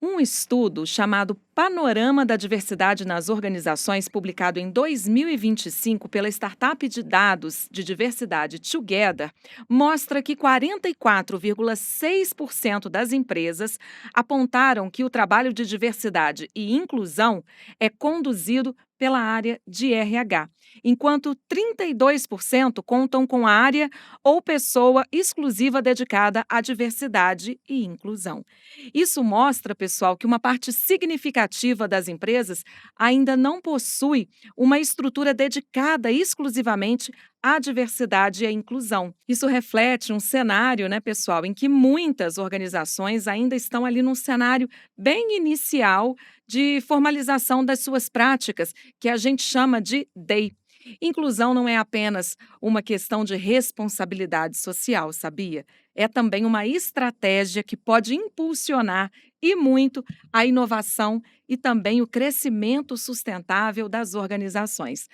Um estudo chamado Panorama da Diversidade nas Organizações, publicado em 2025 pela startup de dados de diversidade Together, mostra que 44,6% das empresas apontaram que o trabalho de diversidade e inclusão é conduzido pela área de RH, enquanto 32% contam com área ou pessoa exclusiva dedicada à diversidade e inclusão. Isso mostra, pessoal, que uma parte significativa das empresas ainda não possui uma estrutura dedicada exclusivamente à diversidade e à inclusão. Isso reflete um cenário, né, pessoal, em que muitas organizações ainda estão ali num cenário bem inicial de formalização das suas práticas, que a gente chama de DEI. Inclusão não é apenas uma questão de responsabilidade social, sabia? É também uma estratégia que pode impulsionar e muito a inovação e também o crescimento sustentável das organizações.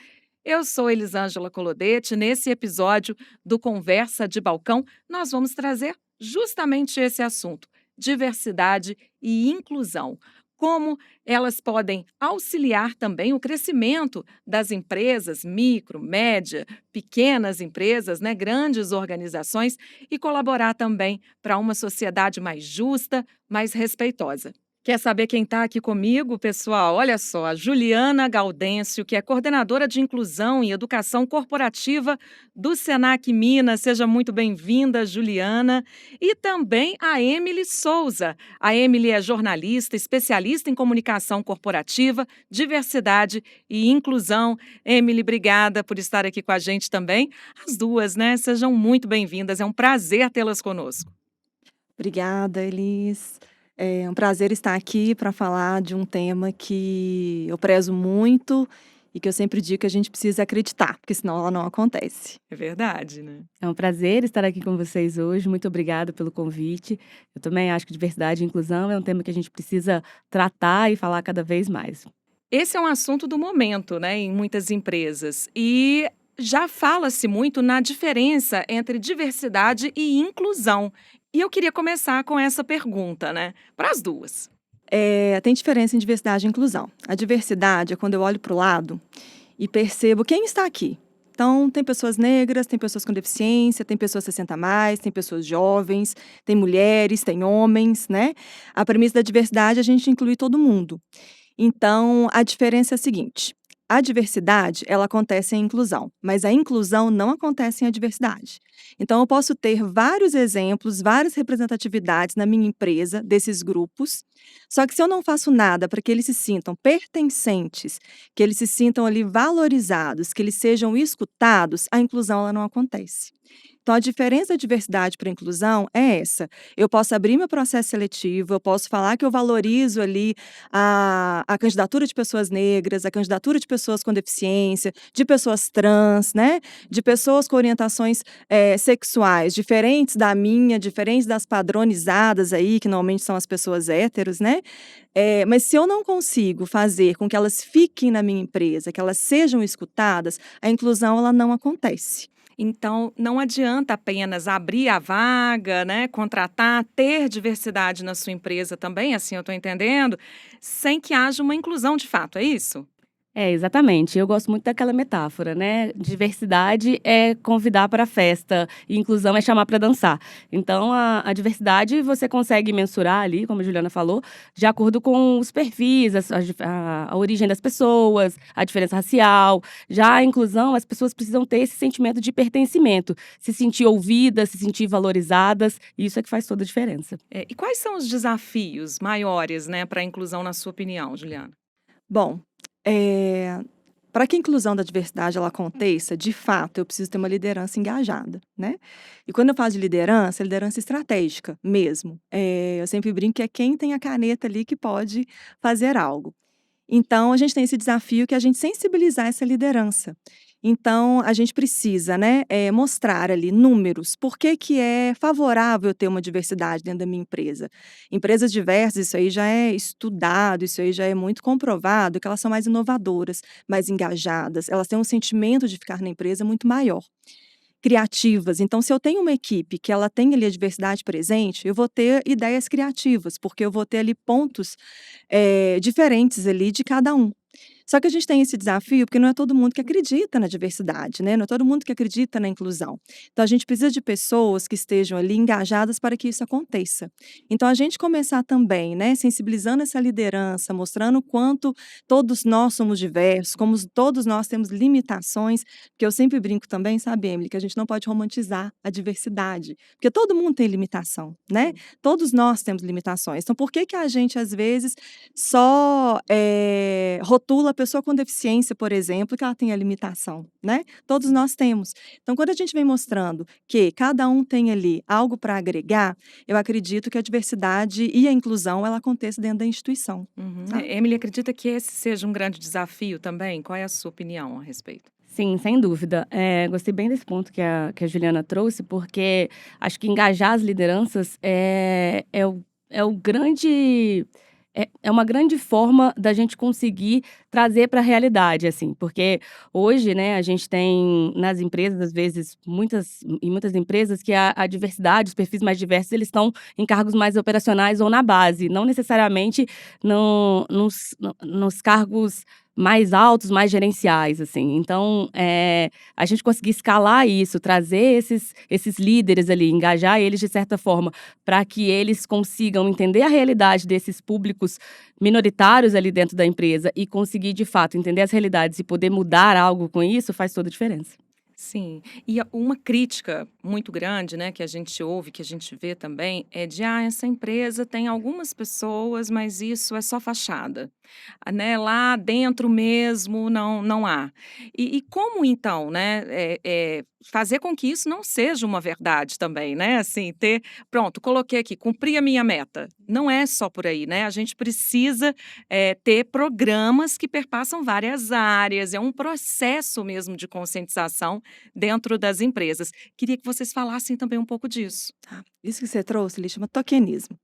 Eu sou Elisângela Colodete. Nesse episódio do Conversa de Balcão, nós vamos trazer justamente esse assunto: diversidade e inclusão. Como elas podem auxiliar também o crescimento das empresas, micro, média, pequenas empresas, né, grandes organizações, e colaborar também para uma sociedade mais justa, mais respeitosa. Quer saber quem está aqui comigo, pessoal? Olha só, a Juliana Gaudêncio, que é coordenadora de inclusão e educação corporativa do Senac Minas. Seja muito bem-vinda, Juliana. E também a Emily Souza. A Emily é jornalista, especialista em comunicação corporativa, diversidade e inclusão. Emily, obrigada por estar aqui com a gente também. As duas, né? Sejam muito bem-vindas. É um prazer tê-las conosco. Obrigada, Elis. É um prazer estar aqui para falar de um tema que eu prezo muito e que eu sempre digo que a gente precisa acreditar, porque senão ela não acontece. É verdade, né? É um prazer estar aqui com vocês hoje. Muito obrigada pelo convite. Eu também acho que diversidade e inclusão é um tema que a gente precisa tratar e falar cada vez mais. Esse é um assunto do momento, né, em muitas empresas. E já fala-se muito na diferença entre diversidade e inclusão. E eu queria começar com essa pergunta, né, para as duas. Tem diferença em diversidade e inclusão. A diversidade é quando eu olho para o lado e percebo quem está aqui. Então, tem pessoas negras, tem pessoas com deficiência, tem pessoas 60 a mais, tem pessoas jovens, tem mulheres, tem homens, né? A premissa da diversidade é a gente incluir todo mundo. Então, a diferença é a seguinte: a diversidade, ela acontece em inclusão, mas a inclusão não acontece em diversidade. Então, eu posso ter vários exemplos, várias representatividades na minha empresa desses grupos, só que se eu não faço nada para que eles se sintam pertencentes, que eles se sintam ali valorizados, que eles sejam escutados, a inclusão ela não acontece. Então, a diferença da diversidade para a inclusão é essa. Eu posso abrir meu processo seletivo, eu posso falar que eu valorizo ali a candidatura de pessoas negras, a candidatura de pessoas com deficiência, de pessoas trans, né? De pessoas com orientações sexuais diferentes da minha, diferentes das padronizadas aí, que normalmente são as pessoas héteros, né? Mas se eu não consigo fazer com que elas fiquem na minha empresa, que elas sejam escutadas, a inclusão ela não acontece. Então, não adianta apenas abrir a vaga, né, contratar, ter diversidade na sua empresa também, assim eu estou entendendo, sem que haja uma inclusão de fato, é isso? Exatamente. Eu gosto muito daquela metáfora, né? Diversidade é convidar para a festa e inclusão é chamar para dançar. Então, a diversidade você consegue mensurar ali, como a Juliana falou, de acordo com os perfis, a origem das pessoas, a diferença racial. Já a inclusão, as pessoas precisam ter esse sentimento de pertencimento, se sentir ouvidas, se sentir valorizadas. E isso é que faz toda a diferença. E quais são os desafios maiores, né, para a inclusão, na sua opinião, Juliana? Bom, para que a inclusão da diversidade ela aconteça, de fato, eu preciso ter uma liderança engajada, né? E quando eu falo de liderança, é liderança estratégica mesmo. Eu sempre brinco que é quem tem a caneta ali que pode fazer algo. Então, a gente tem esse desafio que é a gente sensibilizar essa liderança. Então, a gente precisa, né, mostrar ali números. Por que que é favorável ter uma diversidade dentro da minha empresa? Empresas diversas, isso aí já é estudado, isso aí já é muito comprovado, que elas são mais inovadoras, mais engajadas, elas têm um sentimento de ficar na empresa muito maior. Criativas. Então, se eu tenho uma equipe que ela tem ali a diversidade presente, eu vou ter ideias criativas, porque eu vou ter ali pontos, diferentes ali de cada um. Só que a gente tem esse desafio, porque não é todo mundo que acredita na diversidade, né, não é todo mundo que acredita na inclusão. Então a gente precisa de pessoas que estejam ali engajadas para que isso aconteça. Então a gente começar também, né, sensibilizando essa liderança, mostrando o quanto todos nós somos diversos, como todos nós temos limitações, porque eu sempre brinco também, sabe, Emily, que a gente não pode romantizar a diversidade, porque todo mundo tem limitação, né, todos nós temos limitações. Então por que que a gente às vezes só, rotula a pessoa com deficiência, por exemplo, que ela tem a limitação, né. Todos nós temos. Então, quando a gente vem mostrando que cada um tem ali algo para agregar, eu acredito que a diversidade e a inclusão, ela aconteça dentro da instituição, Uhum. sabe. Emily, acredita que esse seja um grande desafio também? Qual é a sua opinião a respeito? Sim, sem dúvida. Gostei bem desse ponto que a Juliana trouxe, porque acho que engajar as lideranças é o grande é uma grande forma da gente conseguir trazer para a realidade, assim, porque hoje, né, a gente tem nas empresas, às vezes, muitas empresas que a diversidade, os perfis mais diversos, eles estão em cargos mais operacionais ou na base, não necessariamente nos cargos mais altos, mais gerenciais, assim. Então, a gente conseguir escalar isso, trazer esses líderes ali, engajar eles de certa forma, para que eles consigam entender a realidade desses públicos minoritários ali dentro da empresa e conseguir, de fato, entender as realidades e poder mudar algo com isso, faz toda a diferença. Sim, e uma crítica muito grande, né, que a gente ouve, que a gente vê também, é de: "Ah, essa empresa tem algumas pessoas, mas isso é só fachada", né, lá dentro mesmo não há. E como então, né, fazer com que isso não seja uma verdade também, né, assim, ter: "Pronto, coloquei aqui, cumpri a minha meta". Não é só por aí, né, a gente precisa, ter programas que perpassam várias áreas, é um processo mesmo de conscientização dentro das empresas. Queria que vocês falassem também um pouco disso. Tá. Isso que você trouxe, ele chama tokenismo.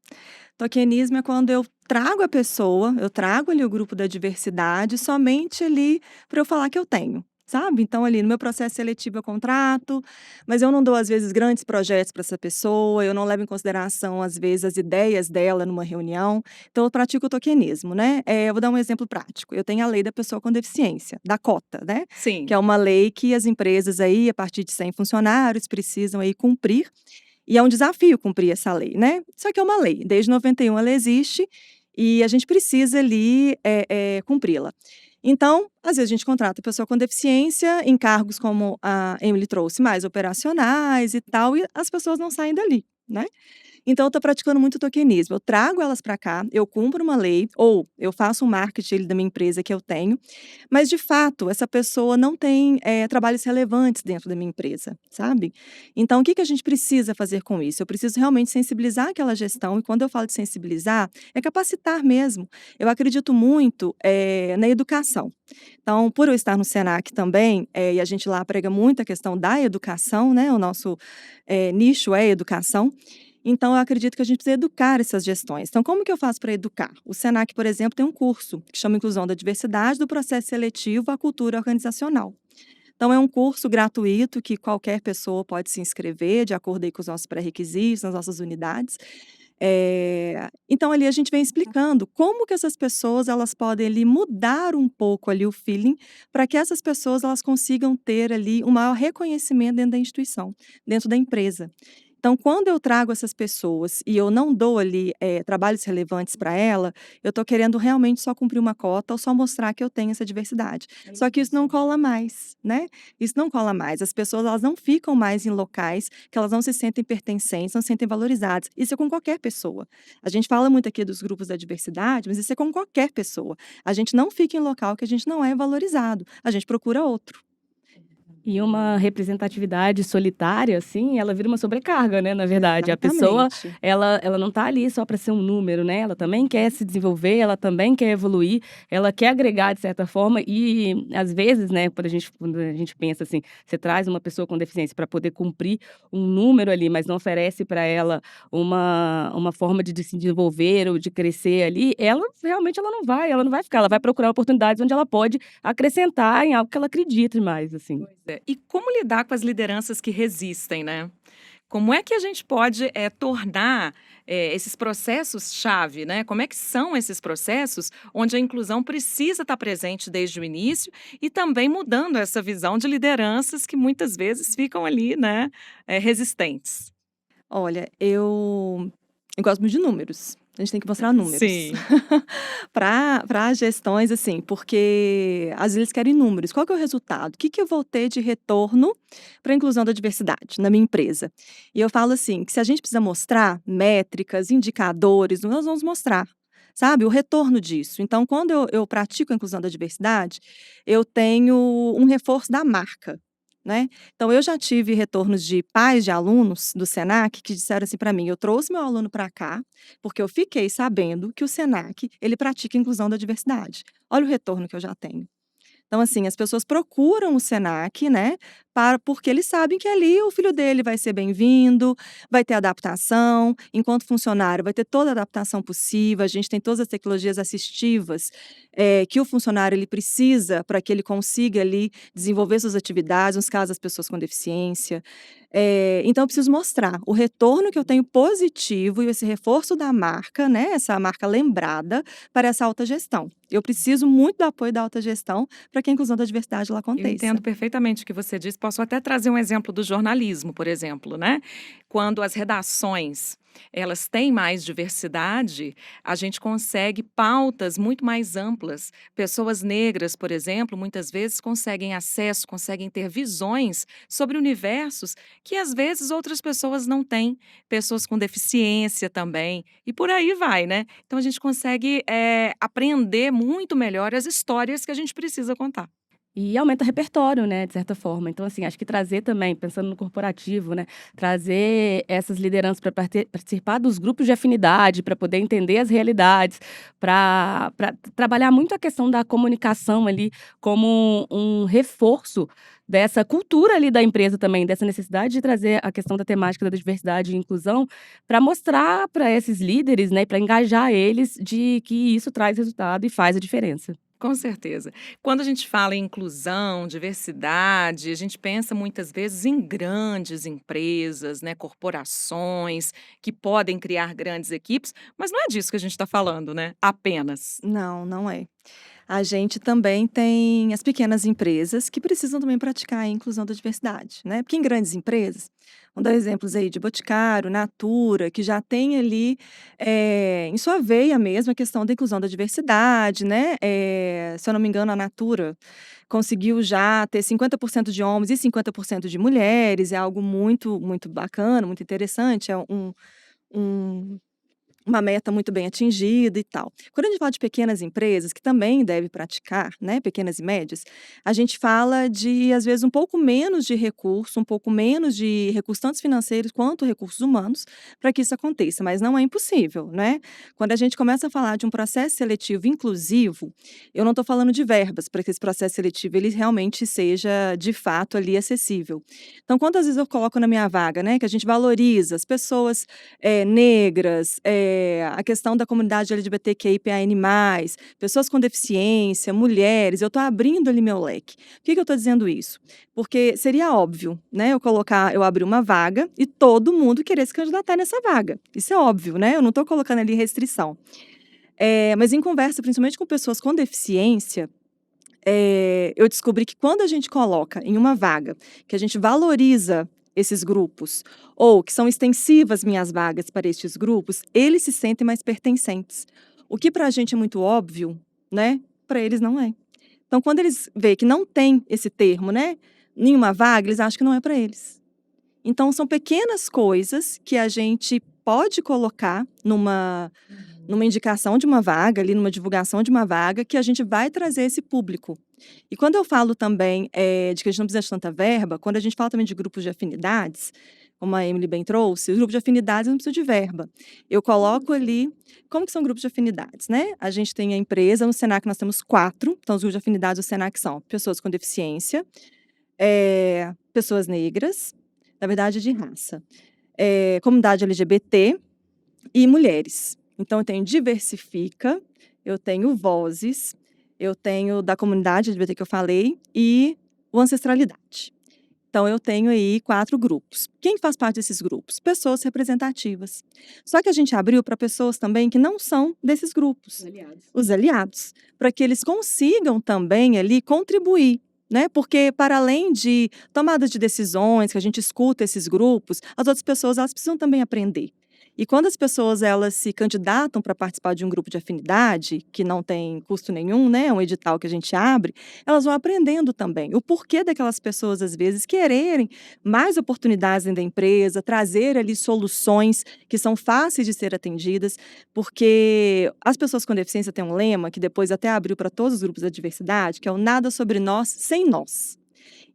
Tokenismo é quando eu trago a pessoa, eu trago ali o grupo da diversidade somente ali para eu falar que eu tenho, sabe. Então ali no meu processo seletivo eu contrato, mas eu não dou às vezes grandes projetos para essa pessoa, eu não levo em consideração às vezes as ideias dela numa reunião, então eu pratico o tokenismo, né. Eu vou dar um exemplo prático, eu tenho a lei da pessoa com deficiência, da cota, né, que Sim. é uma lei que as empresas aí, a partir de 100 funcionários, precisam aí cumprir, e é um desafio cumprir essa lei, né. Só que é uma lei, desde 91 ela existe, e a gente precisa ali, cumpri-la. Então, às vezes a gente contrata pessoa com deficiência em cargos como a Emily trouxe, mais operacionais e tal, e as pessoas não saem dali, né. Então eu estou praticando muito tokenismo, eu trago elas para cá, eu cumpro uma lei, ou eu faço um marketing ali da minha empresa que eu tenho, mas de fato essa pessoa não tem, trabalhos relevantes dentro da minha empresa, sabe. Então o que que a gente precisa fazer com isso? Eu preciso realmente sensibilizar aquela gestão, e quando eu falo de sensibilizar, é capacitar mesmo. Eu acredito muito, na educação. Então, por eu estar no Senac também, e a gente lá prega muito a questão da educação, né, o nosso, nicho é educação, então eu acredito que a gente precisa educar essas gestões. Então como que eu faço para educar? O Senac, por exemplo, tem um curso que chama Inclusão da Diversidade, do processo seletivo à cultura organizacional. Então é um curso gratuito que qualquer pessoa pode se inscrever, de acordo aí com os nossos pré-requisitos, nas nossas unidades. Então ali a gente vem explicando como que essas pessoas elas podem ali mudar um pouco ali o feeling, para que essas pessoas elas consigam ter ali um maior reconhecimento dentro da instituição, dentro da empresa. Então quando eu trago essas pessoas e eu não dou ali, trabalhos relevantes para ela, eu estou querendo realmente só cumprir uma cota ou só mostrar que eu tenho essa diversidade. Só que isso não cola mais, né. Isso não cola mais, as pessoas elas não ficam mais em locais que elas não se sentem pertencentes, não se sentem valorizadas. Isso é com qualquer pessoa. A gente fala muito aqui dos grupos da diversidade, mas isso é com qualquer pessoa. A gente não fica em local que a gente não é valorizado, a gente procura outro. E uma representatividade solitária, assim, ela vira uma sobrecarga, né, na verdade. A pessoa, Exatamente. ela não tá ali só para ser um número, né, ela também quer se desenvolver, ela também quer evoluir, ela quer agregar de certa forma e, às vezes, né, quando a gente pensa assim, você traz uma pessoa com deficiência para poder cumprir um número ali, mas não oferece para ela uma forma de se desenvolver ou de crescer ali, ela realmente ela não vai ficar, ela vai procurar oportunidades onde ela pode acrescentar em algo que ela acredite mais, assim. Pois é. E como lidar com as lideranças que resistem, né? Como é que a gente pode tornar esses processos chave, né? Como é que são esses processos onde a inclusão precisa estar presente desde o início e também mudando essa visão de lideranças que muitas vezes ficam ali, né, resistentes. Olha, eu gosto muito de números. A gente tem que mostrar números. Sim. Para gestões, assim, porque às vezes eles querem números. Qual que é o resultado? O que que eu vou ter de retorno para a inclusão da diversidade na minha empresa? E eu falo assim, que se a gente precisa mostrar métricas, indicadores, nós vamos mostrar, sabe, o retorno disso. Então, quando eu pratico a inclusão da diversidade, eu tenho um reforço da marca, né. Então eu já tive retornos de pais de alunos do Senac que disseram assim para mim: "Eu trouxe meu aluno para cá, porque eu fiquei sabendo que o Senac, ele pratica inclusão da diversidade. Olha o retorno que eu já tenho". Então, assim, as pessoas procuram o Senac, né, porque eles sabem que ali o filho dele vai ser bem-vindo, vai ter adaptação, enquanto funcionário vai ter toda a adaptação possível, a gente tem todas as tecnologias assistivas, que o funcionário ele precisa para que ele consiga ali desenvolver suas atividades, nos casos das pessoas com deficiência. Então eu preciso mostrar o retorno que eu tenho positivo e esse reforço da marca, né, essa marca lembrada para essa alta gestão. Eu preciso muito do apoio da alta gestão para que a inclusão da diversidade ela Eu entendo aconteça. perfeitamente o que você diz. Posso até trazer um exemplo do jornalismo, por exemplo, né? Quando as redações elas têm mais diversidade, a gente consegue pautas muito mais amplas. Pessoas negras, por exemplo, muitas vezes conseguem acesso, conseguem ter visões sobre universos que às vezes outras pessoas não têm. Pessoas com deficiência também, e por aí vai, né? Então a gente consegue aprender muito melhor as histórias que a gente precisa contar. E aumenta repertório, né, de certa forma. Então, assim, acho que trazer também, pensando no corporativo, né, trazer essas lideranças para participar dos grupos de afinidade, para poder entender as realidades, para trabalhar muito a questão da comunicação ali como um reforço dessa cultura ali da empresa também, dessa necessidade de trazer a questão da temática da diversidade e inclusão, para mostrar para esses líderes, né, para engajar eles de que isso traz resultado e faz a diferença. Com certeza. Quando a gente fala em inclusão, diversidade, a gente pensa muitas vezes em grandes empresas, né, corporações que podem criar grandes equipes, mas não é disso que a gente está falando, né? Apenas. Não, não é. A gente também tem as pequenas empresas que precisam também praticar a inclusão da diversidade, né? Porque em grandes empresas, vamos dar exemplos aí de Boticário, Natura, que já tem ali em sua veia mesmo a questão da inclusão da diversidade, né? Se eu não me engano, a Natura conseguiu já ter 50% de homens e 50% de mulheres, é algo muito, muito bacana, muito interessante, é um uma meta muito bem atingida e tal. Quando a gente fala de pequenas empresas, que também deve praticar, né, pequenas e médias, a gente fala de, às vezes, um pouco menos de recurso, um pouco menos de recursos, tanto financeiros quanto recursos humanos, para que isso aconteça, mas não é impossível, né? Quando a gente começa a falar de um processo seletivo inclusivo, eu não estou falando de verbas, para que esse processo seletivo ele realmente seja, de fato, ali acessível. Então, quantas vezes eu coloco na minha vaga, né, que a gente valoriza as pessoas negras, a questão da comunidade LGBTQIA+, pessoas com deficiência, mulheres, eu estou abrindo ali meu leque. Por que eu estou dizendo isso? Porque seria óbvio, né, eu abrir uma vaga e todo mundo querer se candidatar nessa vaga. Isso é óbvio, né? Eu não estou colocando ali restrição. Mas em conversa, principalmente com pessoas com deficiência, eu descobri que quando a gente coloca em uma vaga, que a gente valoriza esses grupos, ou que são extensivas minhas vagas para estes grupos, eles se sentem mais pertencentes. O que para a gente é muito óbvio, né? Para eles não é. Então, quando eles veem que não tem esse termo, né? Nenhuma vaga, eles acham que não é para eles. Então, são pequenas coisas que a gente pode colocar numa indicação de uma vaga, ali numa divulgação de uma vaga, que a gente vai trazer esse público. E quando eu falo também de que a gente não precisa de tanta verba, quando a gente fala também de grupos de afinidades, como a Emily bem trouxe, os grupos de afinidades não precisam de verba. Eu coloco ali, como que são grupos de afinidades, né? A gente tem a empresa, no Senac nós temos 4, então os grupos de afinidades do Senac são pessoas com deficiência, pessoas negras, na verdade de raça, comunidade LGBT e mulheres. Então eu tenho Diversifica, eu tenho Vozes, eu tenho da comunidade LGBT que eu falei e o Ancestralidade. Então eu tenho aí 4 grupos. Quem faz parte desses grupos? Pessoas representativas. Só que a gente abriu para pessoas também que não são desses grupos, os aliados, para que eles consigam também ali contribuir. Né? Porque, para além de tomadas de decisões, que a gente escuta esses grupos, as outras pessoas elas precisam também aprender. E quando as pessoas elas se candidatam para participar de um grupo de afinidade, que não tem custo nenhum, né, é um edital que a gente abre, elas vão aprendendo também o porquê daquelas pessoas, às vezes, quererem mais oportunidades dentro da empresa, trazer ali soluções que são fáceis de ser atendidas, porque as pessoas com deficiência têm um lema que depois até abriu para todos os grupos da diversidade, que é o nada sobre nós sem nós.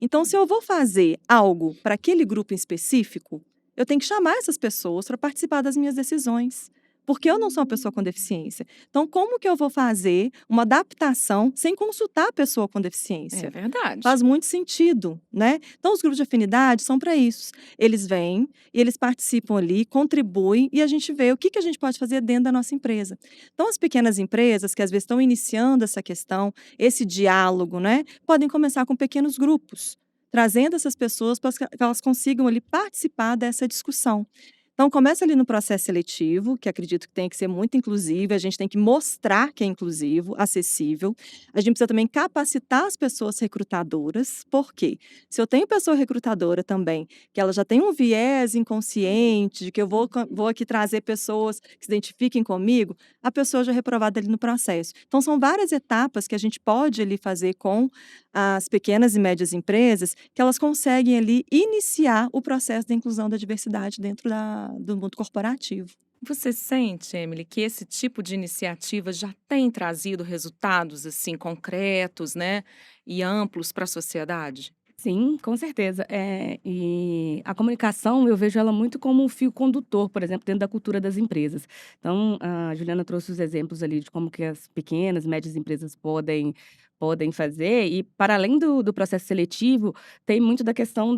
Então, se eu vou fazer algo para aquele grupo em específico, eu tenho que chamar essas pessoas para participar das minhas decisões, porque eu não sou uma pessoa com deficiência. Então, como que eu vou fazer uma adaptação sem consultar a pessoa com É deficiência? verdade. Faz muito sentido, né? Então, os grupos de afinidade são para isso. Eles vêm e eles participam ali, contribuem e a gente vê o que a gente pode fazer dentro da nossa empresa. Então, as pequenas empresas que às vezes estão iniciando essa questão, esse diálogo, né? Podem começar com pequenos grupos, trazendo essas pessoas para que elas consigam ali participar dessa discussão. Então, começa ali no processo seletivo, que acredito que tem que ser muito inclusivo, a gente tem que mostrar que é inclusivo, acessível. A gente precisa também capacitar as pessoas recrutadoras, porque se eu tenho pessoa recrutadora também, que ela já tem um viés inconsciente, de que eu vou aqui trazer pessoas que se identifiquem comigo, a pessoa já é reprovada ali no processo. Então, são várias etapas que a gente pode ali fazer com as pequenas e médias empresas, que elas conseguem ali iniciar o processo da inclusão da diversidade dentro do mundo corporativo. Você sente, Emily, que esse tipo de iniciativa já tem trazido resultados assim concretos, né, e amplos para a sociedade? Sim, com certeza. E a comunicação, eu vejo ela muito como um fio condutor, por exemplo, dentro da cultura das empresas. Então, a Juliana trouxe os exemplos ali de como que as pequenas, médias empresas podem fazer, e para além do processo seletivo, tem muito da questão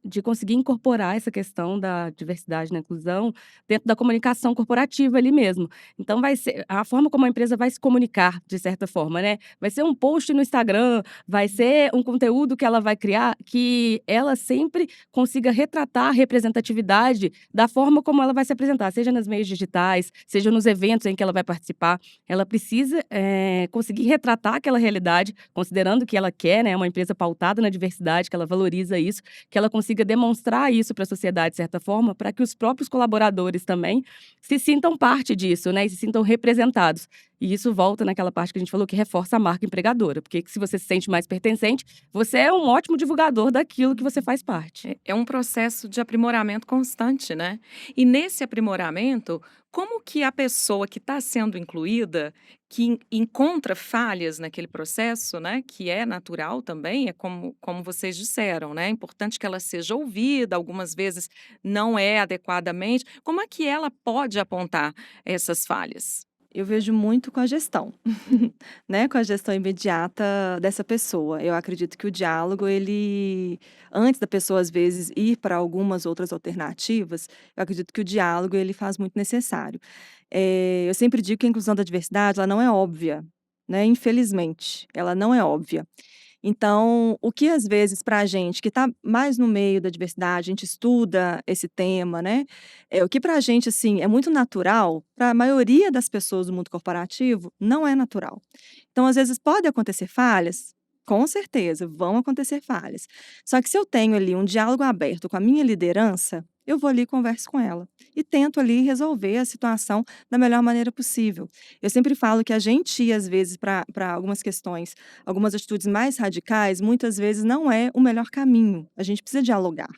de conseguir incorporar essa questão da diversidade na inclusão dentro da comunicação corporativa ali mesmo. Então, vai ser a forma como a empresa vai se comunicar, de certa forma, né? Vai ser um post no Instagram, vai ser um conteúdo que ela vai criar, que ela sempre consiga retratar a representatividade da forma como ela vai se apresentar, seja nas meios digitais, seja nos eventos em que ela vai participar. Ela precisa conseguir retratar aquela realidade, considerando que ela quer, né, uma empresa pautada na diversidade, que ela valoriza isso, que ela consiga demonstrar isso para a sociedade, de certa forma, para que os próprios colaboradores também se sintam parte disso, né, e se sintam representados. E isso volta naquela parte que a gente falou, que reforça a marca empregadora, porque se você se sente mais pertencente, você é um ótimo divulgador daquilo que você faz parte. É um processo de aprimoramento constante, né? E nesse aprimoramento, como que a pessoa que está sendo incluída, que encontra falhas naquele processo, né? Que é natural também, é como vocês disseram, né? É importante que ela seja ouvida, algumas vezes não é adequadamente. Como é que ela pode apontar essas falhas? Eu vejo muito com a gestão, né, com a gestão imediata dessa pessoa. Eu acredito que o diálogo, ele antes da pessoa, às vezes, ir para algumas outras alternativas, eu acredito que o diálogo, ele faz muito necessário. Eu sempre digo que a inclusão da diversidade, ela não é óbvia, né, infelizmente, ela não é óbvia. Então, o que às vezes para a gente que está mais no meio da diversidade, a gente estuda esse tema, né, o que para a gente, assim, é muito natural, para a maioria das pessoas do mundo corporativo, não é natural. Então, às vezes, pode acontecer falhas? Com certeza, vão acontecer falhas. Só que se eu tenho ali um diálogo aberto com a minha liderança, eu vou ali e converso com ela. E tento ali resolver a situação da melhor maneira possível. Eu sempre falo que a gente ir, às vezes, para algumas questões, algumas atitudes mais radicais, muitas vezes não é o melhor caminho. A gente precisa dialogar.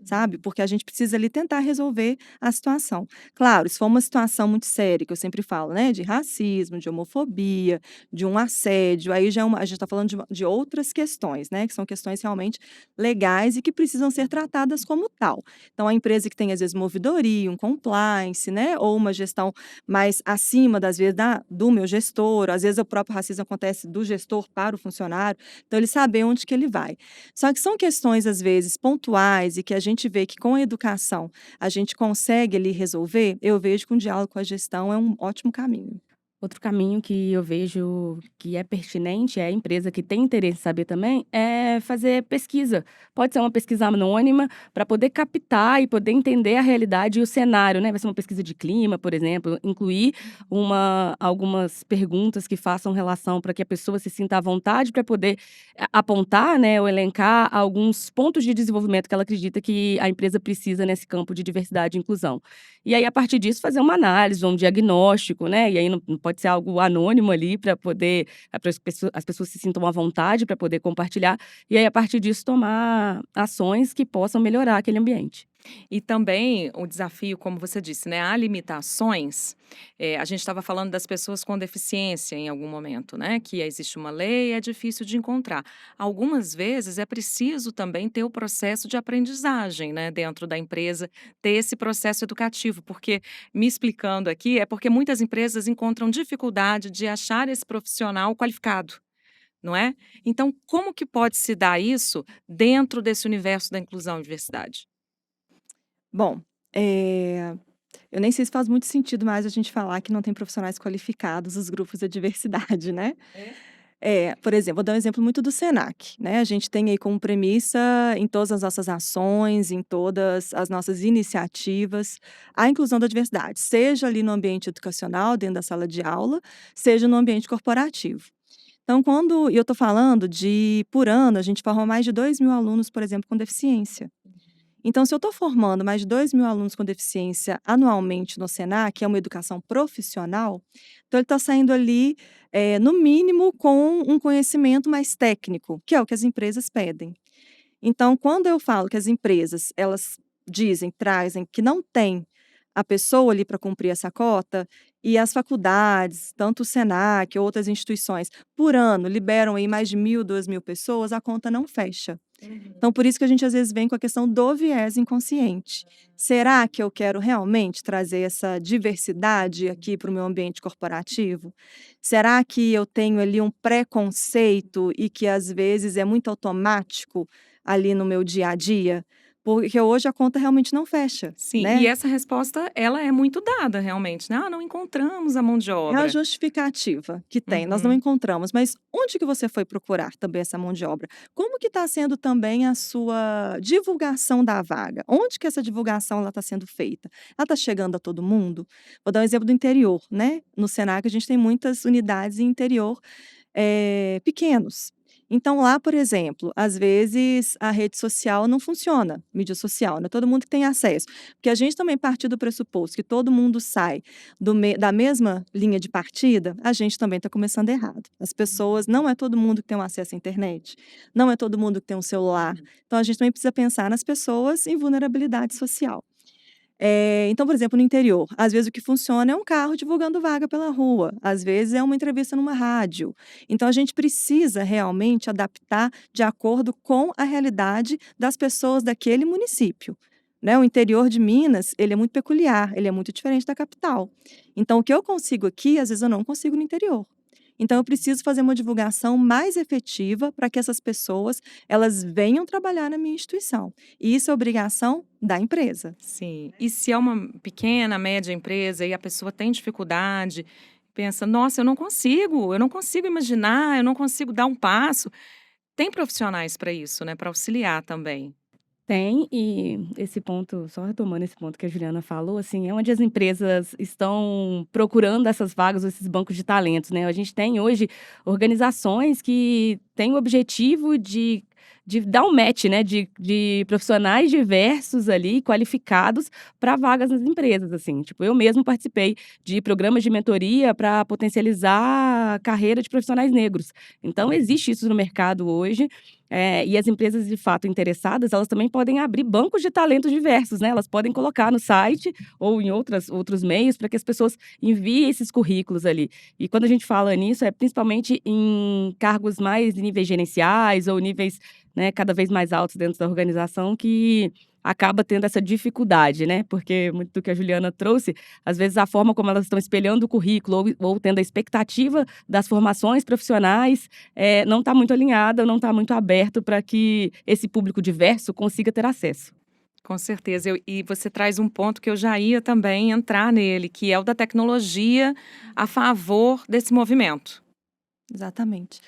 sabe? Porque a gente precisa ali tentar resolver a situação. Claro, se for uma situação muito séria, que eu sempre falo, né, de racismo, de homofobia, de um assédio, aí já a gente está falando de outras questões, né, que são questões realmente legais e que precisam ser tratadas como tal. Então, a empresa que tem, às vezes, uma ouvidoria, um compliance, né, ou uma gestão mais acima, das vezes, do meu gestor, às vezes o próprio racismo acontece do gestor para o funcionário, então ele saber onde que ele vai. Só que são questões, às vezes, pontuais e que a gente vê que com a educação a gente consegue ali resolver, eu vejo que um diálogo com a gestão é um ótimo caminho. Outro caminho que eu vejo que é pertinente, é a empresa que tem interesse em saber também, é fazer pesquisa. Pode ser uma pesquisa anônima para poder captar e poder entender a realidade e o cenário, né? Vai ser uma pesquisa de clima, por exemplo, incluir algumas perguntas que façam relação para que a pessoa se sinta à vontade para poder apontar, né, ou elencar alguns pontos de desenvolvimento que ela acredita que a empresa precisa nesse campo de diversidade e inclusão. E aí, a partir disso, fazer uma análise, um diagnóstico, né? E aí não pode ser algo anônimo ali para poder as pessoas se sintam à vontade para poder compartilhar. E aí, a partir disso, tomar ações que possam melhorar aquele ambiente. E também o desafio, como você disse, né, há limitações. A gente estava falando das pessoas com deficiência em algum momento, né? Que existe uma lei e é difícil de encontrar. Algumas vezes é preciso também ter o processo de aprendizagem, né, dentro da empresa, ter esse processo educativo, porque, me explicando aqui, é porque muitas empresas encontram dificuldade de achar esse profissional qualificado, não é? Então, como que pode se dar isso dentro desse universo da inclusão e diversidade? Bom, eu nem sei se faz muito sentido mais a gente falar que não tem profissionais qualificados os grupos da diversidade, né? É? Por exemplo, vou dar um exemplo muito do Senac, né? A gente tem aí como premissa em todas as nossas ações, em todas as nossas iniciativas, a inclusão da diversidade, seja ali no ambiente educacional, dentro da sala de aula, seja no ambiente corporativo. Então, quando eu estou falando de, por ano, a gente forma mais de 2.000 alunos, por exemplo, com deficiência. Então, se eu estou formando mais de 2.000 alunos com deficiência anualmente no Senac, que é uma educação profissional, então ele está saindo ali, no mínimo, com um conhecimento mais técnico, que é o que as empresas pedem. Então, quando eu falo que as empresas, elas dizem, trazem que não tem a pessoa ali para cumprir essa cota, e as faculdades, tanto o Senac, outras instituições, por ano liberam aí mais de 1.000, 2.000 pessoas, a conta não fecha. Uhum. Então, por isso que a gente às vezes vem com a questão do viés inconsciente. Será que eu quero realmente trazer essa diversidade aqui para o meu ambiente corporativo? Será que eu tenho ali um preconceito e que às vezes é muito automático ali no meu dia a dia? Porque hoje a conta realmente não fecha, Sim, e né? essa resposta, ela é muito dada realmente, né: "Ah, não encontramos a mão de É a obra". justificativa que tem, nós não Uhum. encontramos, mas onde que você foi procurar também essa mão de obra? Como que está sendo também a sua divulgação da vaga? Onde que essa divulgação ela está sendo feita? Ela está chegando a todo mundo? Vou dar um exemplo do interior, né? No Senac a gente tem muitas unidades em interior pequenos. Então lá, por exemplo, às vezes a rede social não funciona, mídia social, não é todo mundo que tem acesso. Porque a gente também partir do pressuposto que todo mundo sai da mesma linha de partida, a gente também está começando errado. As pessoas, não é todo mundo que tem um acesso à internet, não é todo mundo que tem um celular. Então a gente também precisa pensar nas pessoas em vulnerabilidade social. Então, por exemplo, no interior, às vezes o que funciona é um carro divulgando vaga pela rua, às vezes é uma entrevista numa rádio. Então, a gente precisa realmente adaptar de acordo com a realidade das pessoas daquele município. Né? O interior de Minas, ele é muito peculiar, ele é muito diferente da capital. Então, o que eu consigo aqui, às vezes eu não consigo no interior. Então, eu preciso fazer uma divulgação mais efetiva para que essas pessoas elas venham trabalhar na minha instituição. E isso é obrigação da empresa. Sim. E se é uma pequena, média empresa e a pessoa tem dificuldade, pensa: "Nossa, eu não consigo imaginar, eu não consigo dar um passo". Tem profissionais para isso, né, para auxiliar também. Tem, e esse ponto, só retomando esse ponto que a Juliana falou, assim, é onde as empresas estão procurando essas vagas, esses bancos de talentos, né? A gente tem hoje organizações que têm o objetivo de de dar um match, né, de profissionais diversos ali, qualificados para vagas nas empresas, assim. Tipo, eu mesmo participei de programas de mentoria para potencializar a carreira de profissionais negros. Então existe isso no mercado hoje, e as empresas de fato interessadas, elas também podem abrir bancos de talentos diversos, né, elas podem colocar no site ou em outros meios para que as pessoas enviem esses currículos ali. E quando a gente fala nisso, é principalmente em cargos mais em níveis gerenciais ou níveis, né, cada vez mais altos dentro da organização que acaba tendo essa dificuldade, né? Porque muito do que a Juliana trouxe, às vezes a forma como elas estão espelhando o currículo ou tendo a expectativa das formações profissionais não está muito alinhada, não está muito aberto para que esse público diverso consiga ter acesso. Com certeza. E você traz um ponto que eu já ia também entrar nele, que é o da tecnologia a favor desse movimento. Exatamente.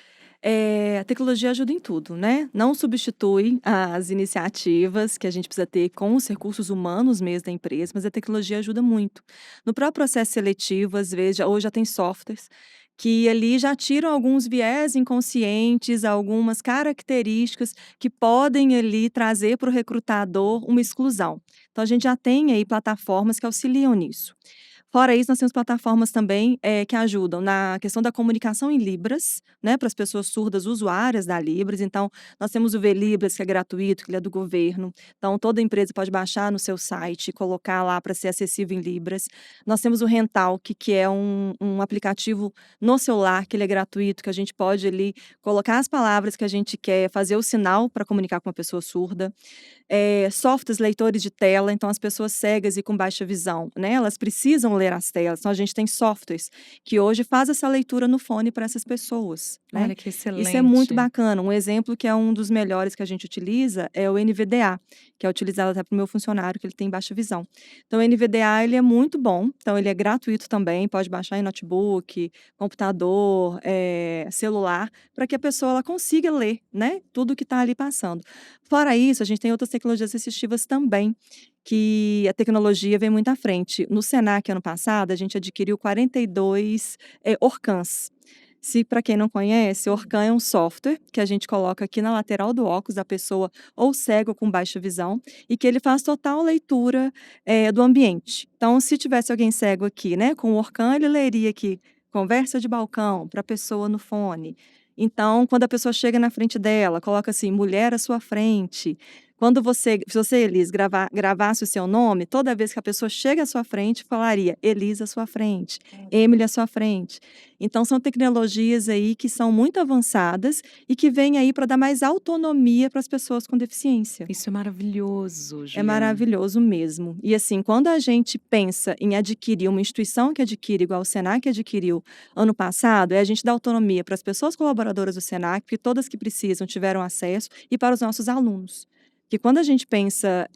A tecnologia ajuda em tudo, né? Não substitui as iniciativas que a gente precisa ter com os recursos humanos mesmo da empresa, mas a tecnologia ajuda muito. No próprio processo seletivo, às vezes, hoje já tem softwares que ali já tiram alguns viés inconscientes, algumas características que podem ali trazer para o recrutador uma exclusão. Então, a gente já tem aí plataformas que auxiliam nisso. Fora isso, nós temos plataformas também, que ajudam na questão da comunicação em libras, né, para as pessoas surdas usuárias da Libras. Então, nós temos o Velibras, que é gratuito, que ele é do governo. Então, toda empresa pode baixar no seu site e colocar lá para ser acessível em libras. Nós temos o Rentalk, que é um aplicativo no celular, que ele é gratuito, que a gente pode ali colocar as palavras que a gente quer, fazer o sinal para comunicar com uma pessoa surda. Softwares leitores de tela, então as pessoas cegas e com baixa visão, né, elas precisam ler as telas, então a gente tem softwares que hoje faz essa leitura no fone para essas pessoas, né. Olha que Isso é muito excelente. bacana. Um exemplo que é um dos melhores que a gente utiliza é o NVDA, que é utilizado até para o meu funcionário, que ele tem baixa visão. Então o NVDA ele é muito bom, então ele é gratuito também, pode baixar em notebook, computador, celular, para que a pessoa ela consiga ler, né, tudo que está ali passando. Fora isso, a gente tem outras tecnologias assistivas também, que a tecnologia vem muito à frente. No Senac, ano passado, a gente adquiriu 42 Orcans. Se para quem não conhece, Orcan é um software que a gente coloca aqui na lateral do óculos da pessoa, ou cego ou com baixa visão, e que ele faz total leitura, do ambiente. Então, se tivesse alguém cego aqui, né, com o Orcan, ele leria aqui: "Conversa de balcão", para a pessoa no fone. Então, quando a pessoa chega na frente dela, coloca assim: "Mulher à sua frente". Quando se você, Elis, gravasse o seu nome, toda vez que a pessoa chega à sua frente, falaria: "Elis à sua frente", "Emily à sua frente". Então são tecnologias aí que são muito avançadas e que vêm aí para dar mais autonomia para as pessoas com deficiência. Isso é maravilhoso, É Juliana. maravilhoso mesmo. E assim, quando a gente pensa em adquirir uma instituição que adquire igual o Senac adquiriu ano passado, a gente dá autonomia para as pessoas colaboradoras do Senac, porque todas que precisam tiveram acesso, e para os nossos alunos. Que quando a gente pensa,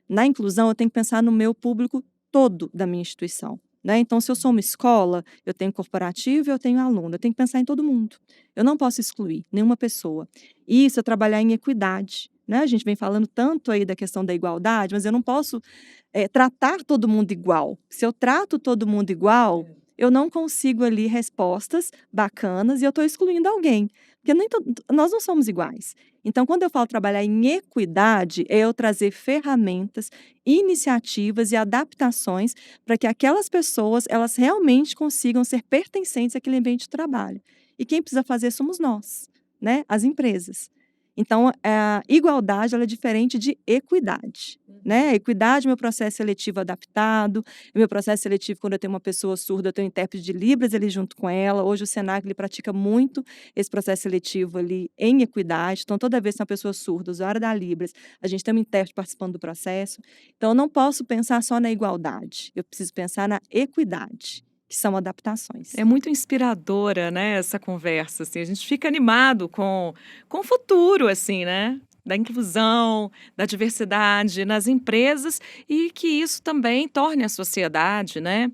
na inclusão, eu tenho que pensar no meu público todo da minha instituição, né. Então, se eu sou uma escola, eu tenho corporativo e eu tenho aluno, eu tenho que pensar em todo mundo. Eu não posso excluir nenhuma pessoa. E isso é trabalhar em equidade, né. A gente vem falando tanto aí da questão da igualdade, mas eu não posso, tratar todo mundo igual. Se eu trato todo mundo igual, eu não consigo ali respostas bacanas e eu estou excluindo alguém, porque nem to nós não somos iguais. Então, quando eu falo trabalhar em equidade, é eu trazer ferramentas, iniciativas e adaptações para que aquelas pessoas, elas realmente consigam ser pertencentes àquele ambiente de trabalho. E quem precisa fazer somos nós, né, as empresas. Então, a igualdade ela é diferente de equidade, né. Equidade é meu processo seletivo adaptado, meu processo seletivo quando eu tenho uma pessoa surda, eu tenho um intérprete de libras ali junto com ela. Hoje o Senac ele pratica muito esse processo seletivo ali em equidade, então toda vez que uma pessoa surda, usuária da libras, a gente tem um intérprete participando do processo. Então eu não posso pensar só na igualdade, eu preciso pensar na equidade, que são adaptações. É muito inspiradora, né, essa conversa, assim, a gente fica animado com o futuro, assim, né, da inclusão, da diversidade nas empresas e que isso também torne a sociedade, né,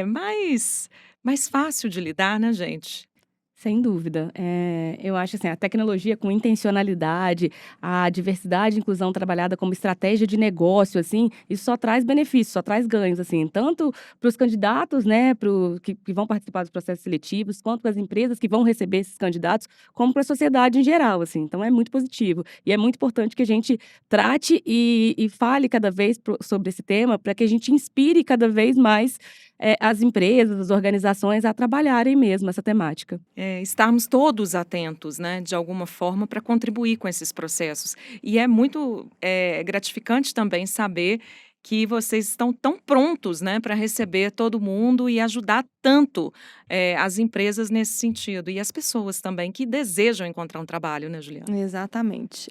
mais fácil de lidar, né, gente. Sem dúvida. Eu acho assim, a tecnologia com intencionalidade, a diversidade e inclusão trabalhada como estratégia de negócio, assim, isso só traz benefícios, só traz ganhos, assim, tanto para os candidatos, né, que vão participar dos processos seletivos, quanto para as empresas que vão receber esses candidatos, como para a sociedade em geral, assim. Então é muito positivo. E é muito importante que a gente trate e fale cada vez sobre esse tema, para que a gente inspire cada vez mais as empresas, as organizações a trabalharem mesmo essa temática. Estarmos todos atentos, né, de alguma forma, para contribuir com esses processos. E é muito gratificante também saber que vocês estão tão prontos, né, para receber todo mundo e ajudar tanto as empresas nesse sentido. E as pessoas também que desejam encontrar um trabalho, né, Juliana? Exatamente.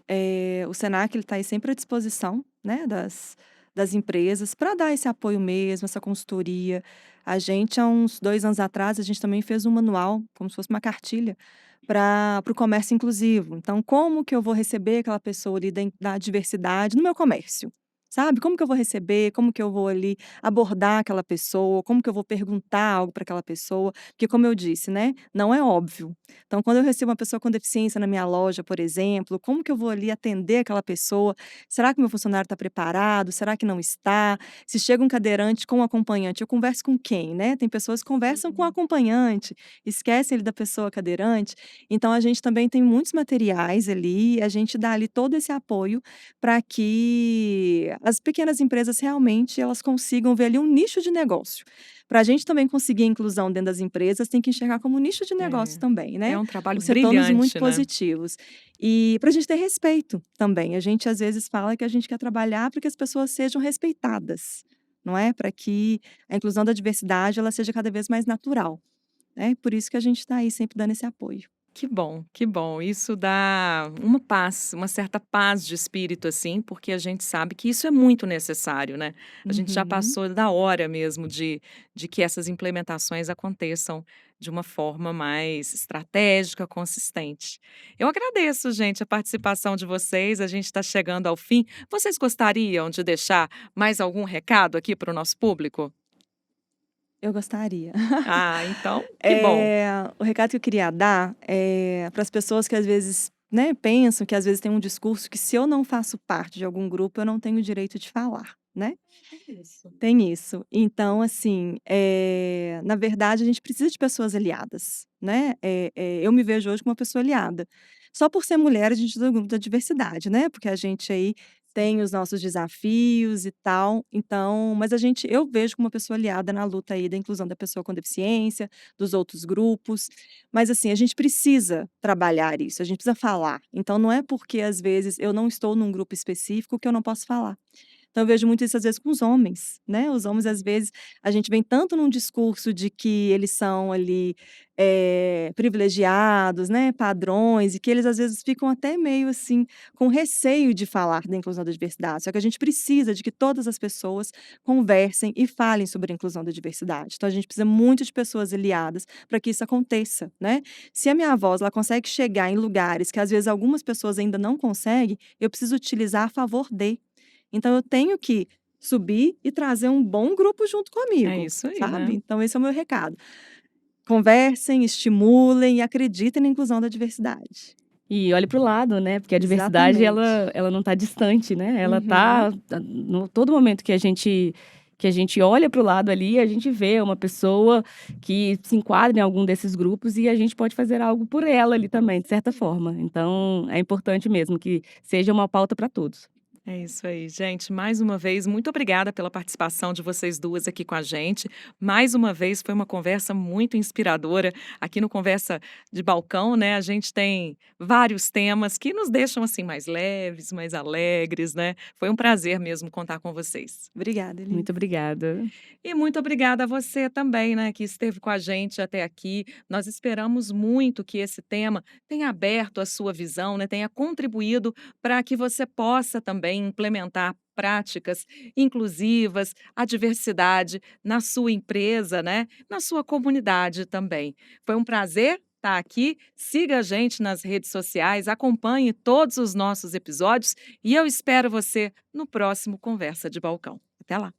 O Senac ele está aí sempre à disposição, né, das empresas para dar esse apoio mesmo, essa consultoria. A gente, há uns 2 anos atrás, a gente também fez um manual, como se fosse uma cartilha, para o comércio inclusivo. Então, como que eu vou receber aquela pessoa ali da diversidade no meu comércio? Sabe? Como que eu vou receber? Como que eu vou ali abordar aquela pessoa? Como que eu vou perguntar algo para aquela pessoa? Porque, como eu disse, né? Não é óbvio. Então, quando eu recebo uma pessoa com deficiência na minha loja, por exemplo, como que eu vou ali atender aquela pessoa? Será que o meu funcionário está preparado? Será que não está? Se chega um cadeirante com um acompanhante, eu converso com quem, né? Tem pessoas que conversam com o acompanhante, esquecem ele da pessoa cadeirante. Então, a gente também tem muitos materiais ali, a gente dá ali todo esse apoio para que as pequenas empresas realmente elas consigam ver ali um nicho de negócio. Para a gente também conseguir a inclusão dentro das empresas, tem que enxergar como nicho de negócio É, também, é né? um trabalho Os retornos muito brilhante, né? positivos. E para a gente ter respeito também. A gente às vezes fala que a gente quer trabalhar para que as pessoas sejam respeitadas, não é? Para que a inclusão da diversidade ela seja cada vez mais natural, né? Por isso que a gente está aí sempre dando esse apoio. Que bom, que bom. Isso dá uma paz, uma certa paz de espírito, assim, porque a gente sabe que isso é muito necessário, né? A gente já Uhum. passou da hora mesmo de que essas implementações aconteçam de uma forma mais estratégica, consistente. Eu agradeço, gente, a participação de vocês. A gente está chegando ao fim. Vocês gostariam de deixar mais algum recado aqui para o nosso público? Eu gostaria. Ah, então, que bom. O recado que eu queria dar é para as pessoas que às vezes, né, pensam que às vezes tem um discurso que se eu não faço parte de algum grupo, eu não tenho o direito de falar, né. Isso. Tem isso. Então, assim, na verdade a gente precisa de pessoas aliadas, né. Eu me vejo hoje como uma pessoa aliada. Só por ser mulher a gente é do grupo da diversidade, né, porque a gente aí tem os nossos desafios e tal, então mas eu vejo como uma pessoa aliada na luta aí da inclusão da pessoa com deficiência, dos outros grupos, mas assim, a gente precisa trabalhar isso, a gente precisa falar. Então não é porque às vezes eu não estou num grupo específico que eu não posso falar. Então eu vejo muito isso às vezes com os homens, né, os homens às vezes, a gente vem tanto num discurso de que eles são ali, privilegiados, né, padrões, e que eles às vezes ficam até meio assim, com receio de falar da inclusão da diversidade, só que a gente precisa de que todas as pessoas conversem e falem sobre a inclusão da diversidade. Então a gente precisa muito de pessoas aliadas para que isso aconteça, né. Se a minha voz ela consegue chegar em lugares que às vezes algumas pessoas ainda não conseguem, eu preciso utilizar a favor de. Então eu tenho que subir e trazer um bom grupo junto É comigo, isso aí, sabe. né? Então esse é o meu recado. Conversem, estimulem e acreditem na inclusão da diversidade. E olhe para o lado, né, porque a diversidade Exatamente. ela não está distante, né, ela Uhum. está no todo momento que a gente olha para o lado ali, a gente vê uma pessoa que se enquadra em algum desses grupos e a gente pode fazer algo por ela ali também, de certa forma. Então, é importante mesmo que seja uma pauta para todos. É isso aí, gente. Mais uma vez, muito obrigada pela participação de vocês duas aqui com a gente. Mais uma vez, foi uma conversa muito inspiradora. Aqui no Conversa de Balcão, né? A gente tem vários temas que nos deixam assim mais leves, mais alegres, né? Foi um prazer mesmo contar com vocês. Obrigada, Muito Elis. obrigada. E muito obrigada a você também, né, que esteve com a gente até aqui. Nós esperamos muito que esse tema tenha aberto a sua visão, né, tenha contribuído para que você possa também implementar práticas inclusivas, a diversidade na sua empresa, né, na sua comunidade também. Foi um prazer estar aqui. Siga a gente nas redes sociais, acompanhe todos os nossos episódios e eu espero você no próximo Conversa de Balcão. Até lá.